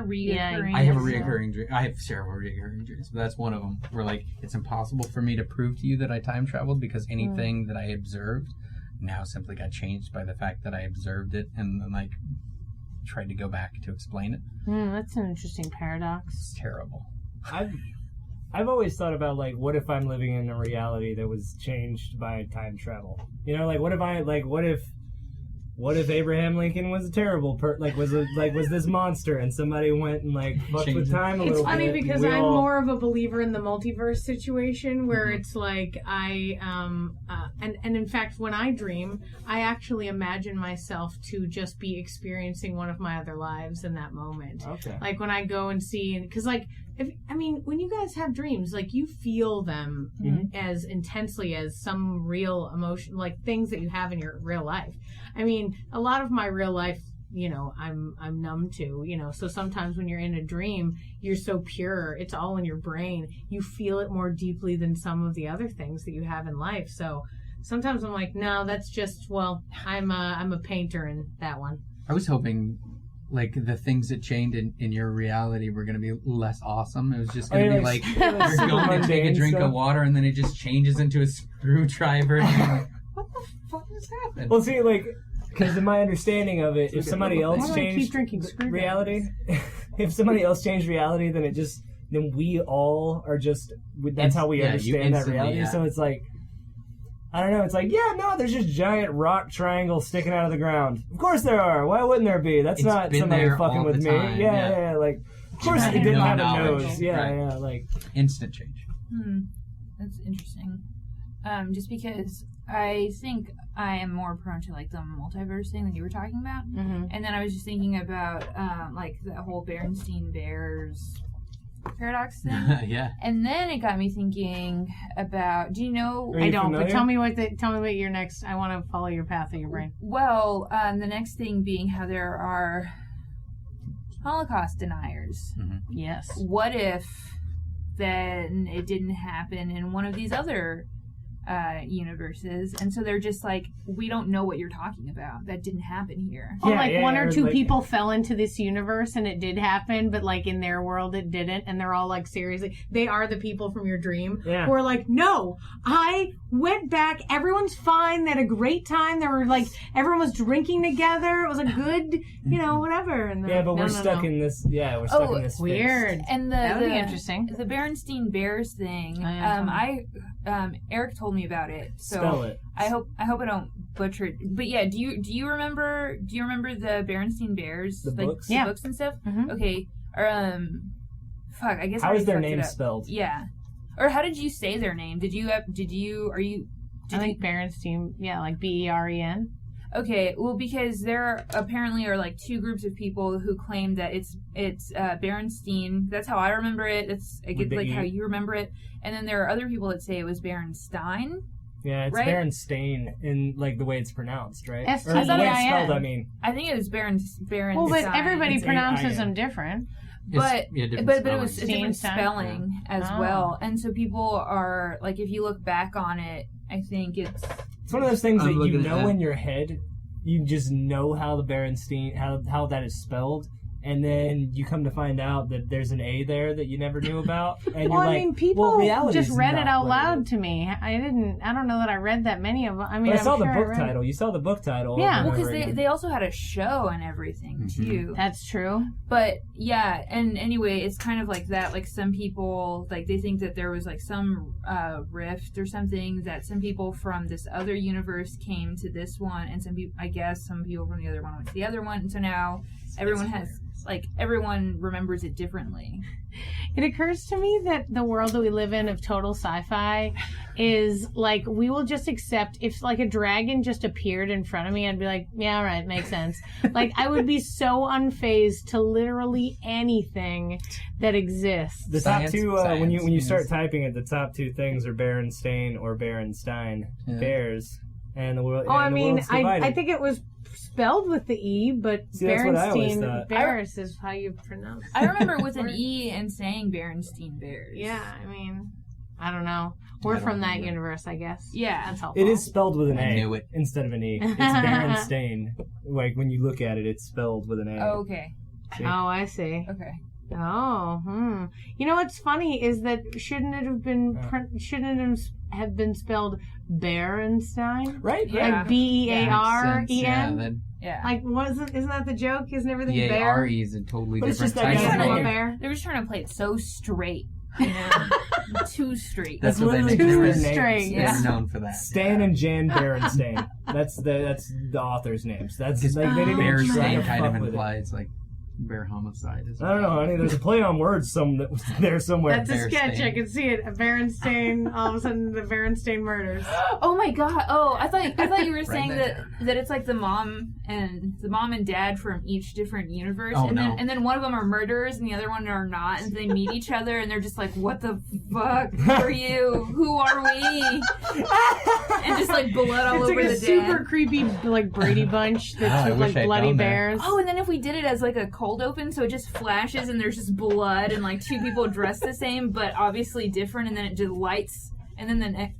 reoccurring. I have a reoccurring dream. I have several reoccurring dreams, but that's one of them. Where like it's impossible for me to prove to you that I time traveled because anything that I observed now simply got changed by the fact that I observed it and then like tried to go back to explain it. That's an interesting paradox. It's terrible. I've always thought about, like, what if I'm living in a reality that was changed by time travel? You know, like, what if Abraham Lincoln was a terrible was this monster and somebody went and, like, fucked with time a little bit? It's funny because I'm more of a believer in the multiverse situation where it's like and in fact, when I dream, I actually imagine myself to just be experiencing one of my other lives in that moment. Okay. Like, when I go and see, because, like, when you guys have dreams, like, you feel them as intensely as some real emotion, like things that you have in your real life. I mean, a lot of my real life, you know, I'm numb to, you know, so sometimes when you're in a dream, you're so pure, it's all in your brain. You feel it more deeply than some of the other things that you have in life. So sometimes I'm like, no, that's just, well, I'm a painter in that one. I was hoping like the things that changed in your reality were going to be less awesome. It was just going to be like you're going to take a drink of water and then it just changes into a screwdriver. And you're like, what the fuck has happened? Well, see, like, because in my understanding of it, if somebody else changed reality, if somebody else changed reality, then we all are just, that's how we understand that reality. Yeah. So it's like, I don't know. It's like, there's just giant rock triangles sticking out of the ground. Of course there are. Why wouldn't there be? That's not somebody fucking with me. Yeah. Like, of course it didn't have a nose. Yeah. Like instant change. That's interesting. Just because I think I am more prone to like the multiverse thing that you were talking about, and then I was just thinking about like the whole Berenstain Bears paradox thing. Yeah. And then it got me thinking about, do you know... I don't, familiar? But tell me what your next... I want to follow your path of your brain. Well, the next thing being how there are Holocaust deniers. Yes. What if then it didn't happen in one of these other universes, and so they're just like, we don't know what you're talking about. That didn't happen here. One or two people fell into this universe and it did happen, but like in their world it didn't, and they're all like, seriously, they are the people from your dream who are like, no, I went back, everyone's fine, they had a great time, they were like, everyone was drinking together, it was a good, you know, whatever. And we're stuck in this. Yeah, we're stuck in this. Weird. Fix. And that would be interesting. The Berenstain Bears thing. Eric told me about it, so spell it. I hope I don't butcher it. But yeah, do you remember the Berenstain Bears, the books? The books and stuff? Okay, or fuck, I guess how is their name spelled? Yeah, or how did you say their name? I think Berenstain, like Beren. Okay, well, because there apparently are like two groups of people who claim that it's Berenstain. That's how I remember it. That's like how you remember it. And then there are other people that say it was Berenstein. Yeah, it's right? Berenstain in like the way it's pronounced, right? S-T-E-I-N. Or the way it's spelled, I mean. I think it was Berenstein. Well, but everybody pronounces them different. But it was a different spelling as well. And so people are like, if you look back on it, I think it's one of those things that you know in your head. You just know how the Berenstein, how that is spelled, and then you come to find out that there's an A there that you never knew about. And people just read it out loud to me. I don't know that I read that many of them. I mean, but I saw the book title. You saw the book title. Yeah, well, because they also had a show and everything too. That's true. But yeah, and anyway, it's kind of like that. Like some people, like they think that there was like some rift or something, that some people from this other universe came to this one, and some people from the other one went to the other one, and so now everyone remembers it differently. It occurs to me that the world that we live in of total sci-fi is like, we will just accept if like a dragon just appeared in front of me, I'd be like, yeah, all right, makes sense. Like, I would be so unfazed to literally anything that exists. The top two, when you start typing it, the top two things are Berenstain or Berenstein. Bears. And the world. I think it was spelled with the E, but Berenstain Bears is how you pronounce it. I remember with an E and saying Berenstain Bears. Yeah, I mean, I don't know. We're from that universe, I guess. Yeah. That's helpful. It is spelled with an A. I knew it. Instead of an E. It's Berenstain. Like, when you look at it, it's spelled with an A. Oh, okay. See? Oh, I see. Okay. Oh, You know what's funny is that shouldn't it have been spelled Berenstein? Right? Like Bearen. Yeah. Like, isn't that the joke? Isn't everything bear? B-A-R-E is a totally But it's different just that type guy. of bear. They were just trying to play it so straight. You know? Too straight. That's It's what they literally make. two Too straight. They're Yeah. known for that. Stan and Jan Berenstain. That's the author's names. That's Because like they didn't bear try to stain kind fuck of with it. implies like bear homicide. I don't know, honey. There's a play on words that was there somewhere. That's a Bear sketch. stain. I can see it. A Berenstain. All of a sudden, the Berenstain murders. Oh my god! Oh, I thought you were saying there. that it's like the mom and dad from each different universe, Oh, and no. then one of them are murderers and the other one are not, and they meet each other and they're just like, "What the fuck are you? Who are we?" And just like blood all It's over like a the super dad. creepy like Brady Bunch Oh, I that's with wish like I'd bloody gone there. bears. Oh, and then if we did it as like a cold open, so it just flashes and there's just blood and like two people dressed the same but obviously different, and then it just lights, and then the next.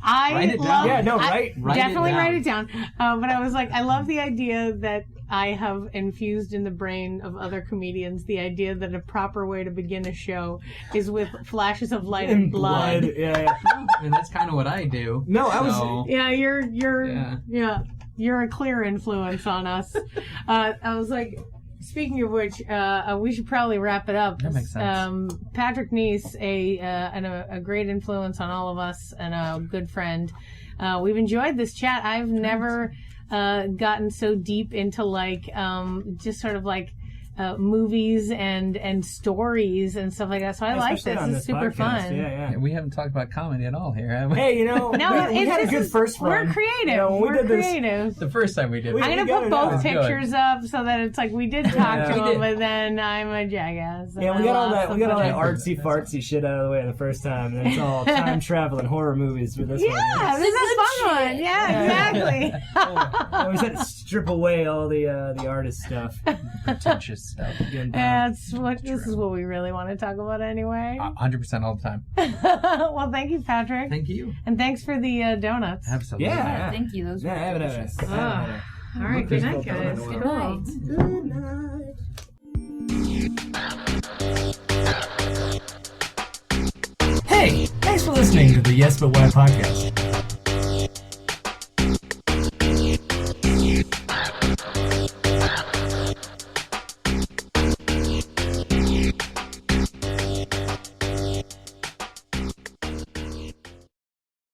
Write it down. Yeah, no, I right? Write it definitely down. write it down. But I was like, I love the idea that I have infused in the brain of other comedians the idea that a proper way to begin a show is with flashes of light and blood. Yeah. And that's kind of what I do. No, I was. So, Yeah, Yeah. you're a clear influence on us. I was like, speaking of which, we should probably wrap it up. That makes sense. Patrick Neese, a great influence on all of us and a good friend. We've enjoyed this chat. I've never gotten so deep into like just sort of like movies and stories and stuff like that. So I like Especially this. on It's super podcast. fun. Yeah. we haven't talked about comedy at all here, have we? Hey, No, we had a good first run. We're creative. You know, when we We're did this- creative. The first time we did. We- I'm got gonna put it both out. pictures up so that it's like we did talk Yeah. to We him, did. but then I'm a jackass. and Yeah, I we got all lost that. We got all that somebody. artsy fartsy shit out of the way the first time, and it's all time travel and horror movies for this one. Yeah, this is a fun one. Yeah, exactly. I always had to strip away all the artist stuff. Pretentious stuff. This is what we really want to talk about anyway. 100% all the time. Well, thank you, Patrick, Thank you. and thanks for the donuts. Absolutely. Yeah. Thank you. Those were Yeah, have it. delicious. Ah. All right, good night, guys. Good Cool. night. Hey, thanks for listening to the Yes But Why podcast.